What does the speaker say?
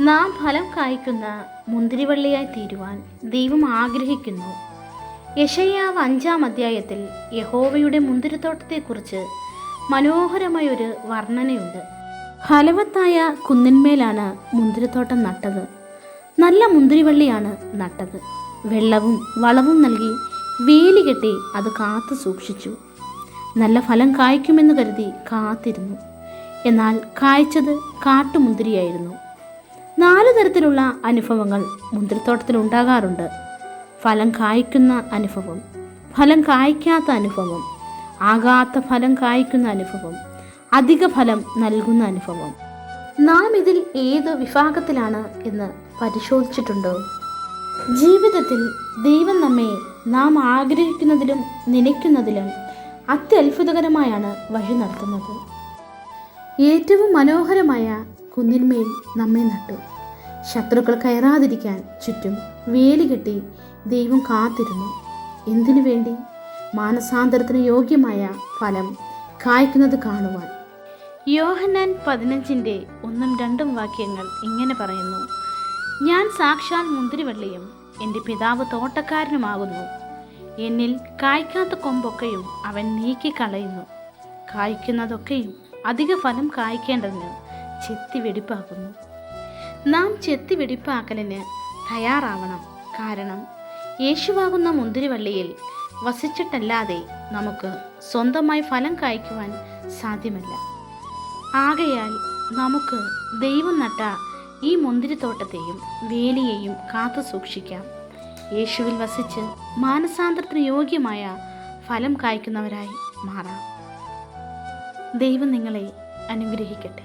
നാം ഫലം കായ്ക്കുന്ന മുന്തിരിവള്ളിയായി തീരുവാൻ ദൈവം ആഗ്രഹിക്കുന്നു. യെശയ്യാവ് 5-ാം അധ്യായത്തിൽ യഹോവയുടെ മുന്തിരിത്തോട്ടത്തെക്കുറിച്ച് മനോഹരമായൊരു വർണ്ണനയുണ്ട്. ഫലവത്തായ കുന്നിന്മേലാണ് മുന്തിരിത്തോട്ടം നട്ടത്. നല്ല മുന്തിരിവള്ളിയാണ് നട്ടത്. വെള്ളവും വളവും നൽകി വേലി കെട്ടി അത് കാത്തു സൂക്ഷിച്ചു. നല്ല ഫലം കായ്ക്കുമെന്ന് കരുതി കാത്തിരുന്നു. എന്നാൽ കായ്ച്ചത് കാട്ടുമുന്തിരിയായിരുന്നു. 4 തരത്തിലുള്ള അനുഭവങ്ങൾ മുന്തിരിത്തോട്ടത്തിൽ ഉണ്ടാകാറുണ്ട്. ഫലം കായ്ക്കുന്ന അനുഭവം, ഫലം കായ്ക്കാത്ത അനുഭവം, ആകാത്ത ഫലം കായ്ക്കുന്ന അനുഭവം, അധിക ഫലം നൽകുന്ന അനുഭവം. നാം ഇതിൽ ഏത് വിഭാഗത്തിലാണ് എന്ന് പരിശോധിച്ചിട്ടുണ്ടോ? ജീവിതത്തിൽ ദൈവം നമ്മെ നാം ആഗ്രഹിക്കുന്നതിലും നനയ്ക്കുന്നതിലും അത്യത്ഭുതകരമായാണ് വഴി നടത്തുന്നത്. ഏറ്റവും മനോഹരമായ കുന്നിന്മേൽ നമ്മെ നട്ടു. ശത്രുക്കൾ കയറാതിരിക്കാൻ ചുറ്റും വേലി കെട്ടി ദൈവം കാത്തിരുന്നു. എന്തിനു വേണ്ടി? മാനസാന്തരത്തിന് യോഗ്യമായ ഫലം കായ്ക്കുന്നത് കാണുവാൻ. യോഹന്നാൻ 15:1-2 വാക്യങ്ങൾ ഇങ്ങനെ പറയുന്നു: ഞാൻ സാക്ഷാൽ മുന്തിരിവള്ളിയും എൻ്റെ പിതാവ് തോട്ടക്കാരനുമാകുന്നു. എന്നിൽ കായ്ക്കാത്ത കൊമ്പൊക്കെയും അവൻ നീക്കിക്കളയുന്നു. കായ്ക്കുന്നതൊക്കെയും അധിക ഫലം കായ്ക്കേണ്ടതിന് ചെത്തി വെടിപ്പാക്കുന്നു. നാം ചെത്തി വെടിപ്പാക്കലിന് തയ്യാറാവണം. കാരണം യേശുവാകുന്ന മുന്തിരിവള്ളിയിൽ വസിച്ചിട്ടല്ലാതെ നമുക്ക് സ്വന്തമായി ഫലം കായ്ക്കുവാൻ സാധ്യമല്ല. ആകയാൽ നമുക്ക് ദൈവം നട്ട ഈ മുന്തിരിത്തോട്ടത്തെയും വേലിയെയും കാത്തു സൂക്ഷിക്കാം. യേശുവിൽ വസിച്ച് മാനസാന്തരത്തിന് യോഗ്യമായ ഫലം കായ്ക്കുന്നവരായി മാറാം. ദൈവം നിങ്ങളെ അനുഗ്രഹിക്കട്ടെ.